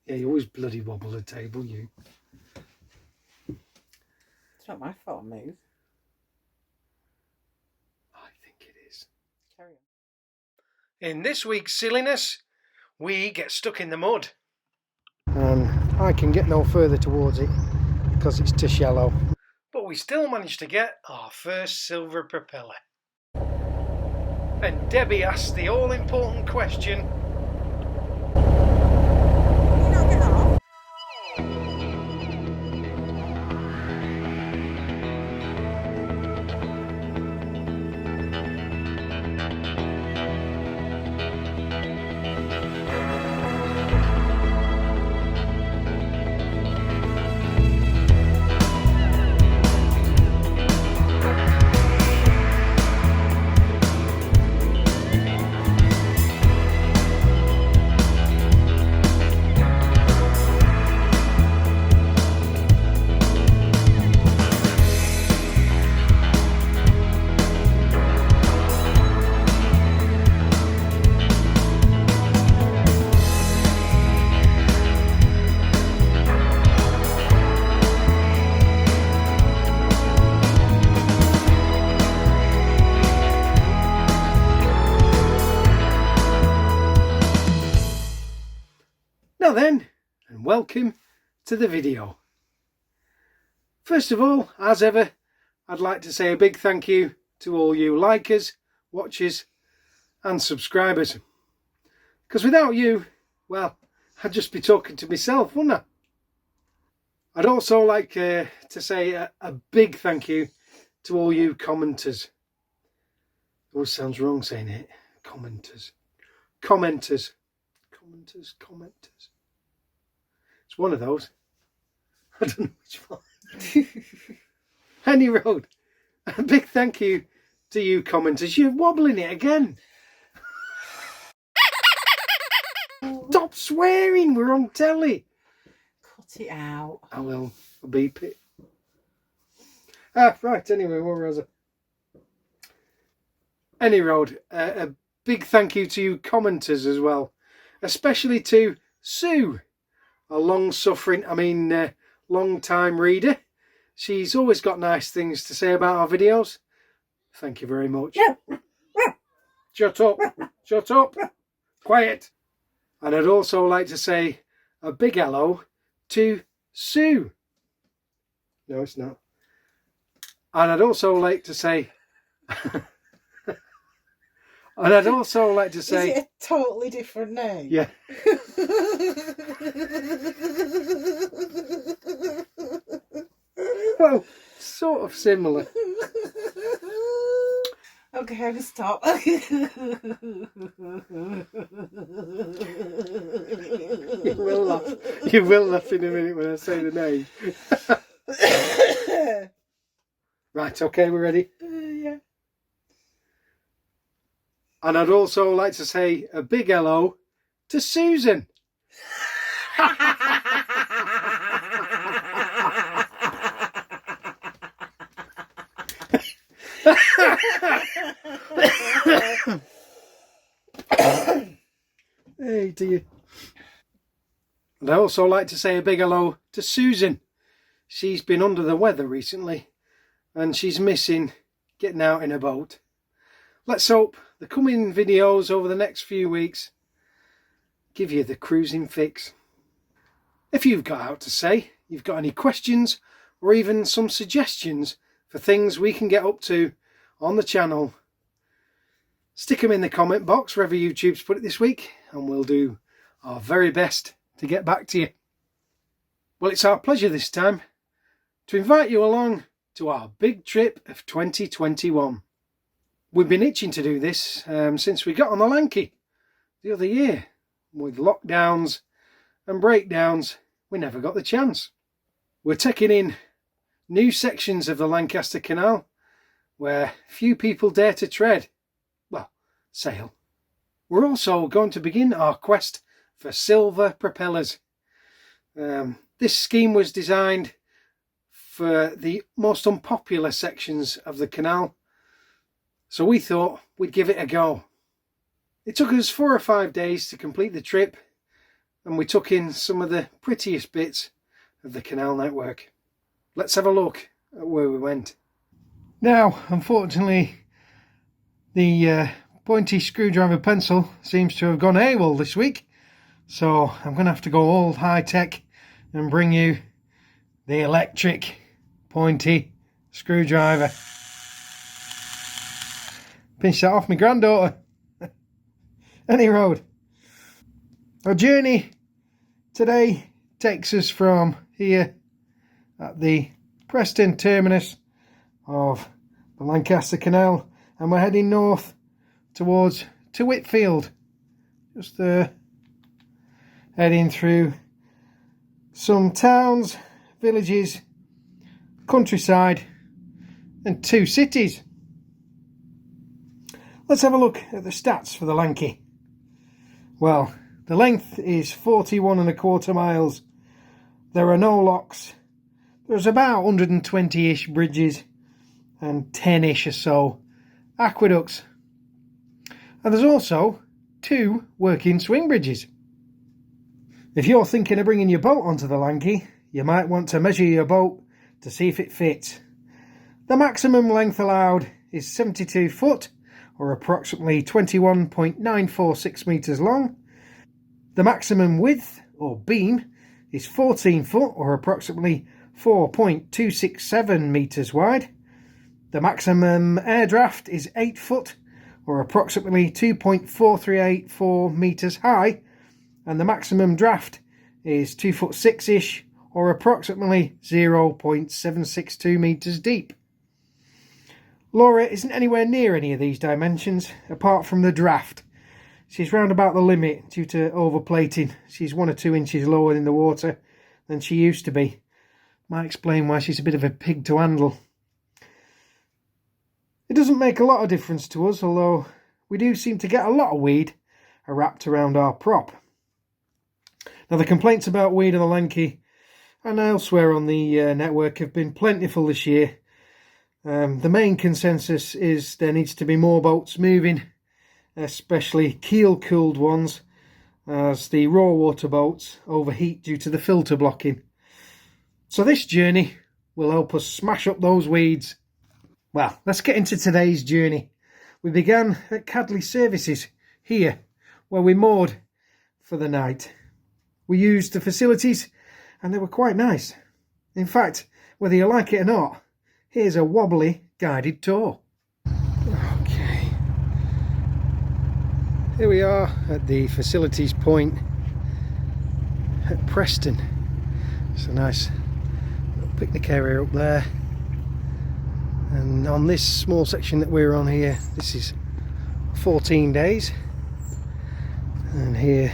Yeah, you always bloody wobble the table, you. It's not my fault, move. I think it is. Carry on. In this week's silliness, we get stuck in the mud. And I can get no further towards it because it's too shallow. But we still managed to get our first silver propeller. And Debbie asked the all-important question. Can you not get off? Now then, and welcome to the video. First of all, as ever, I'd like to say a big thank you to all you likers, watchers and subscribers. Because without you, well, I'd just be talking to myself, wouldn't I? I'd also like to say a big thank you to all you commenters. It always sounds wrong saying it. Commenters. It's one of those. I don't know which one. Any road. A big thank you to you commenters. You're wobbling it again. Stop swearing. We're on telly. Cut it out. I will. I'll beep it. Right. Anyway, where was I? Any road. A big thank you to you commenters as well. Especially to Sue, a long-time reader. She's always got nice things to say about our videos. Thank you very much. Shut up. Quiet. And I'd also like to say a big hello to Sue. No, it's not. And I'd also like to say... And I'd also like to say... Is it a totally different name? Yeah. Well, sort of similar. Okay, I can stop. You will laugh in a minute when I say the name. Right, okay, we're ready? Yeah. And I'd also like to say a big hello to Susan. Hey dear. And I also like to say a big hello to Susan. She's been under the weather recently and she's missing getting out in a boat. Let's hope the coming videos over the next few weeks give you the cruising fix. If you've got out to say, you've got any questions or even some suggestions for things we can get up to on the channel, stick them in the comment box wherever YouTube's put it this week and we'll do our very best to get back to you. Well, it's our pleasure this time to invite you along to our big trip of 2021. We've been itching to do this since we got on the Lanky the other year. With lockdowns and breakdowns, we never got the chance. We're taking in new sections of the Lancaster Canal where few people dare to tread, well, sail. We're also going to begin our quest for silver propellers. This scheme was designed for the most unpopular sections of the canal, so we thought we'd give it a go. It took us 4 or 5 days to complete the trip, and we took in some of the prettiest bits of the canal network. Let's have a look at where we went. Now, unfortunately, the pointy screwdriver pencil seems to have gone AWOL this week, so I'm going to have to go all high-tech and bring you the electric pointy screwdriver. Pinch that off my granddaughter. Any road. Our journey today takes us from here at the Preston terminus of the Lancaster Canal, and we're heading north towards Tewitfield, just heading through some towns, villages, countryside and 2 cities. Let's have a look at the stats for the Lanky. Well, the length is 41.25 miles. There are no locks. There's about 120-ish bridges and 10-ish or so aqueducts. And there's also 2 working swing bridges. If you're thinking of bringing your boat onto the Lanky, you might want to measure your boat to see if it fits. The maximum length allowed is 72 foot, or approximately 21.946 metres long. The maximum width, or beam, is 14 foot, or approximately 4.267 metres wide. The maximum air draft is 8 foot, or approximately 2.4384 metres high, and the maximum draft is 2 foot 6-ish, or approximately 0.762 metres deep. Laura isn't anywhere near any of these dimensions, apart from the draft. She's round about the limit due to overplating. She's 1 or 2 inches lower in the water than she used to be. Might explain why she's a bit of a pig to handle. It doesn't make a lot of difference to us, although we do seem to get a lot of weed wrapped around our prop. Now, the complaints about weed on the Lanky and elsewhere on the network have been plentiful this year. The main consensus is there needs to be more boats moving, especially keel-cooled ones, as the raw water boats overheat due to the filter blocking. So this journey will help us smash up those weeds. Well, let's get into today's journey. We began at Cadley Services here, where we moored for the night. We used the facilities and they were quite nice. In fact, whether you like it or not, here's a wobbly guided tour. Okay, here we are at the facilities point at Preston. It's a nice little picnic area up there, and on this small section that we're on here, this is 14 days, and here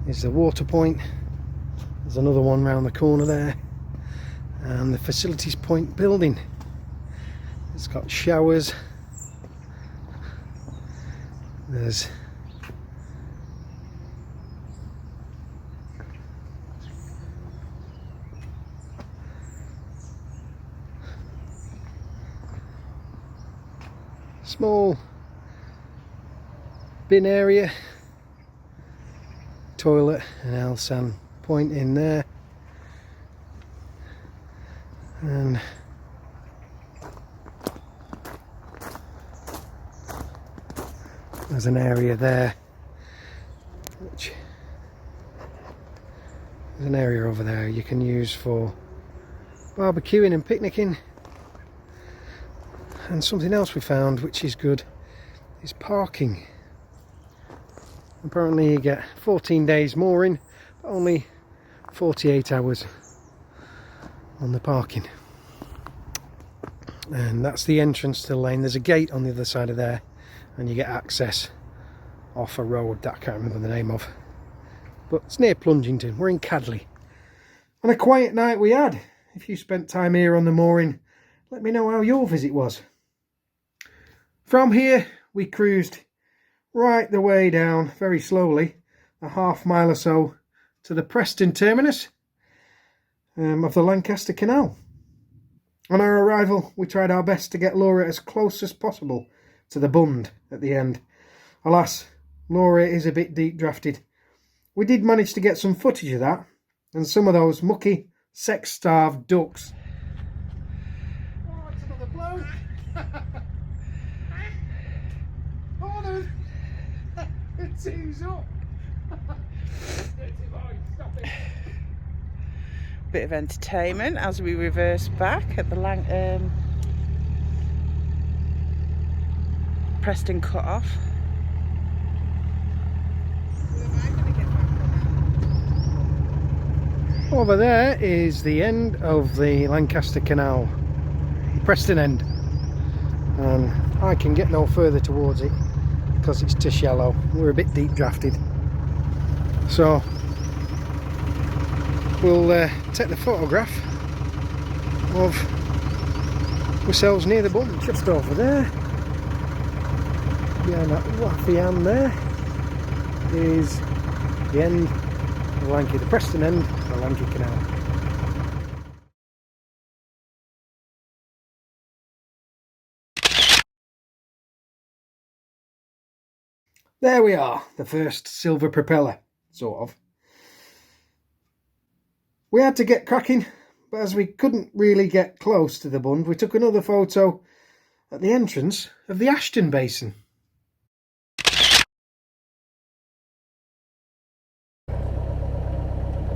is the water point. There's another one round the corner there, and the facilities point building. It's got showers. There's small bin area, toilet and Elsan point in there, and there's an area there, which there's an area over there you can use for barbecuing and picnicking. And something else we found which is good is parking. Apparently you get 14 days mooring, but only 48 hours on the parking. And that's the entrance to the lane. There's a gate on the other side of there, and you get access off a road that I can't remember the name of, but it's near Plungington. We're in Cadley. And a quiet night we had. If you spent time here on the mooring, let me know how your visit was. From here we cruised right the way down very slowly, a half mile or so, to the Preston terminus of the Lancaster Canal. On our arrival we tried our best to get Laura as close as possible to the Bund at the end. Alas, Laura is a bit deep drafted, we did manage to get some footage of that and some of those mucky, sex-starved ducks. Oh, it's another bloke! Oh, no! It's up! Bit of entertainment as we reverse back at the Preston cut off. Over there is the end of the Lancaster Canal, the Preston end, and I can get no further towards it because it's too shallow. We're a bit deep drafted, so we'll take the photograph of ourselves near the Bund, just over there. Behind that waffy hand there is the end of the Preston end of the Lanky Canal. There we are, the first silver propeller, sort of. We had to get cracking, but as we couldn't really get close to the Bund, we took another photo at the entrance of the Ashton basin.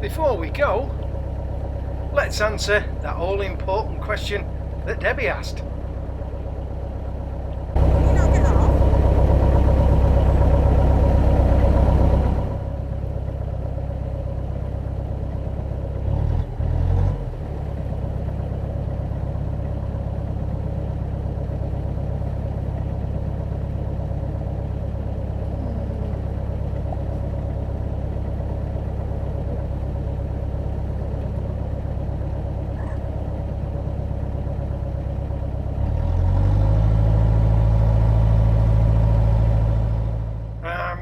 Before we go, let's answer that all-important question that Debbie asked. Can you not get off?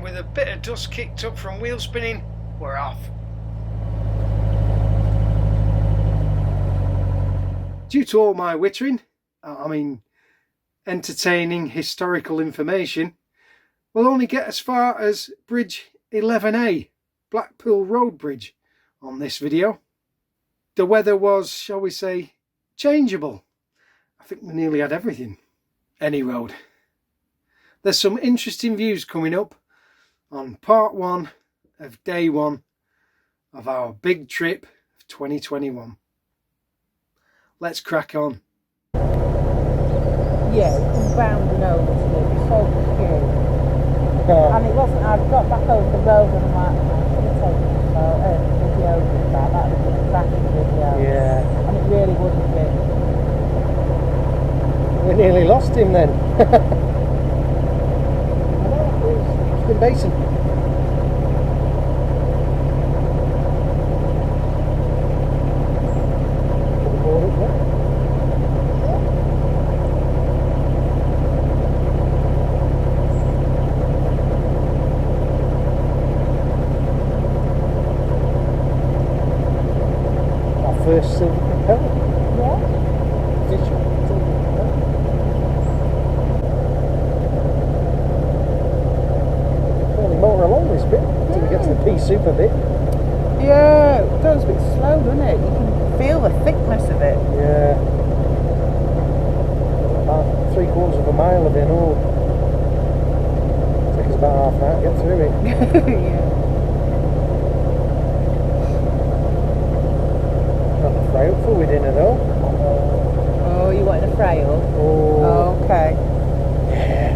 With a bit of dust kicked up from wheel spinning, we're off. Due to all my wittering, entertaining historical information, we'll only get as far as Bridge 11A, Blackpool Road Bridge, on this video. The weather was, shall we say, changeable. I think we nearly had everything. Any road. There's some interesting views coming up on part 1 of day 1 of our big trip of 2021. Let's crack on. Yeah, it comes round and over to me. It's so cute. And it wasn't, I've got back over the road and I'm like, I should have taken a video of that. That would have been a cracking video. Yeah. And it really would have been. We nearly lost him then. Good basin. Our first silver propeller. Yeah. Official silver propeller. Motor along this bit until we get to the pea super bit. Yeah, it goes a bit slow, doesn't it? You can feel the thickness of it. Yeah. About 3/4 of a mile of it all. Take us about half an hour to get through it. Yeah. Not the frail fluid in it though. Oh, you want a frail? Oh. Okay. Yeah.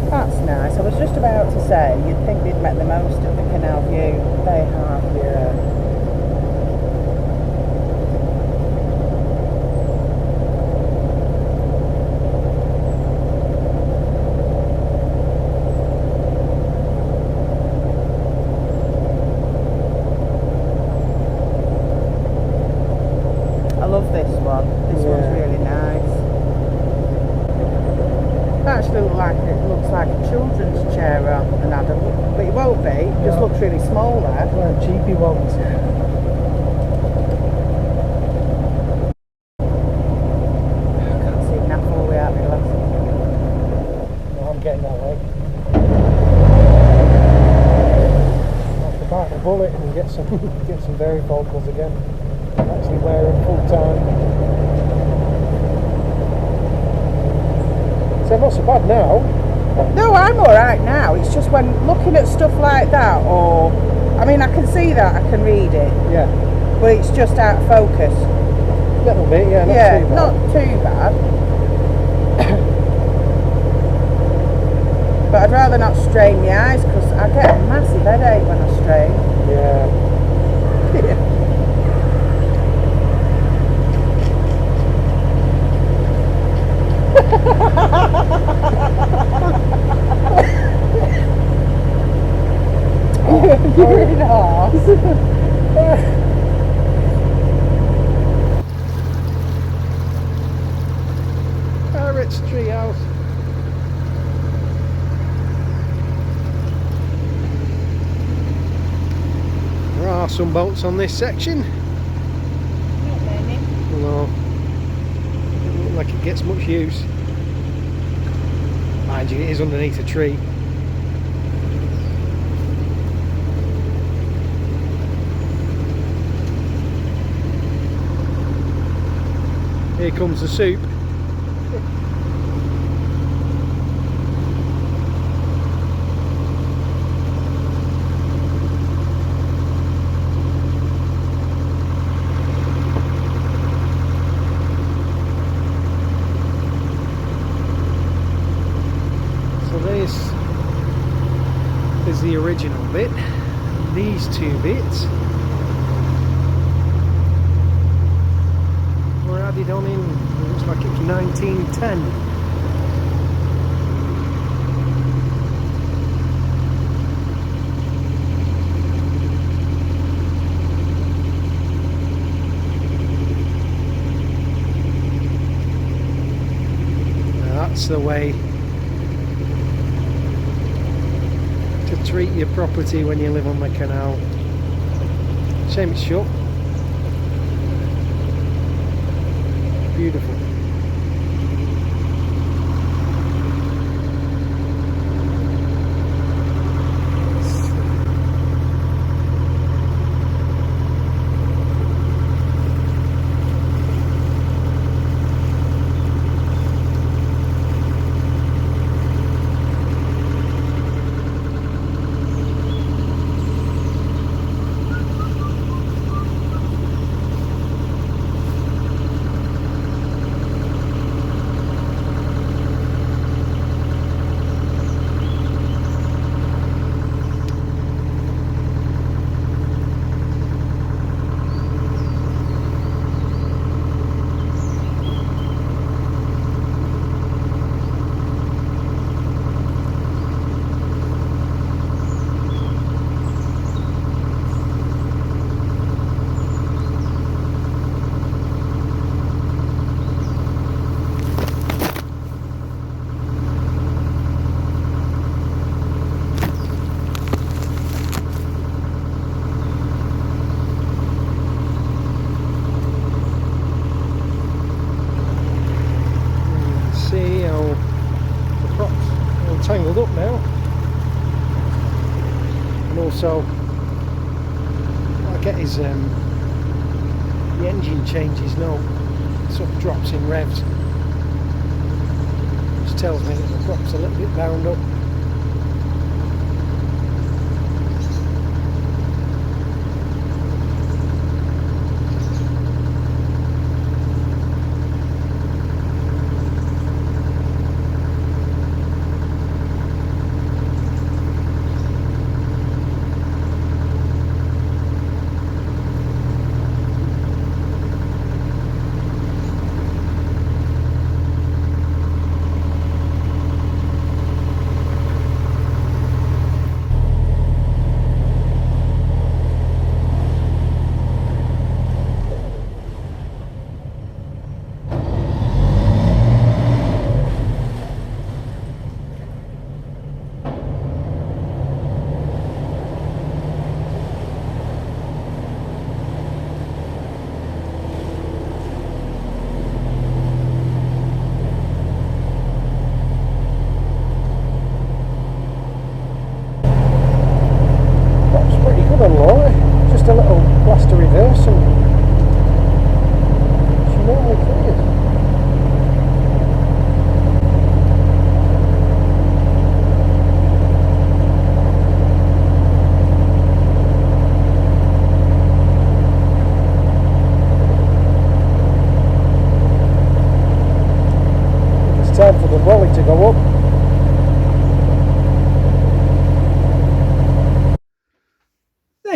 That's nice. I was just about to say, you'd think they'd make the most of the canal view. They have. Yeah. I love this one. This one's really nice. Actually looks like a children's chair rather than adult, but it won't be. It just looks really small there. Well, cheapy ones. bullet and get some varifocals again. Actually wear it full time. So not so bad now. No, I'm alright now. It's just when looking at stuff like that, or I mean, I can see that, I can read it. Yeah. But it's just out of focus. A little bit, yeah. Not too bad. But I'd rather not strain my eyes because I get a massive headache when I strain. Yeah. You're in arse. Parrot's treehouse. There are some boats on this section. Not many. No, doesn't look like it gets much use. Mind you, it is underneath a tree. Here comes the soup. So this is the original bit. These two bits were added on in, it looks like it's 1910. Now that's the way to treat your property when you live on the canal. Shame it's shut. Beautiful. Tangled up now, and also what I get is the engine changes no sort of drops in revs, which tells me that the prop's a little bit bound up.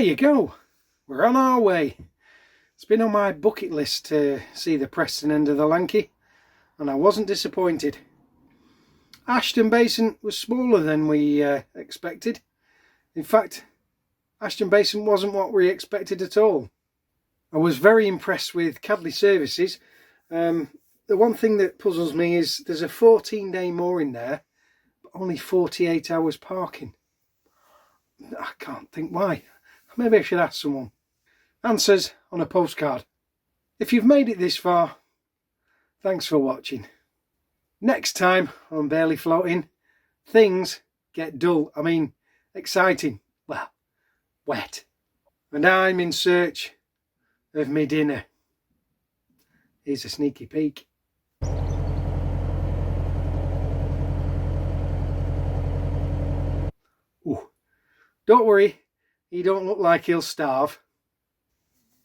you go. We're on our way. It's been on my bucket list to see the Preston end of the Lanky, and I wasn't disappointed. Ashton Basin was smaller than we expected. In fact, Ashton Basin wasn't what we expected at all. I was very impressed with Cadley services. The one thing that puzzles me is there's a 14-day mooring there, but only 48 hours parking. I can't think why. Maybe I should ask someone. Answers on a postcard. If you've made it this far, thanks for watching. Next time on Barely Floating, things get dull. I mean, exciting. Well, wet. And I'm in search of me dinner. Here's a sneaky peek. Ooh, don't worry, he don't look like he'll starve.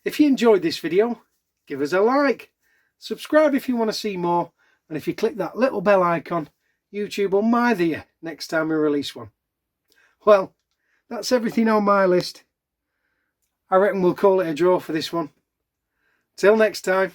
If you enjoyed this video, give us a like. Subscribe if you want to see more. And if you click that little bell icon, YouTube will mither you next time we release one. Well, that's everything on my list. I reckon we'll call it a draw for this one. Till next time.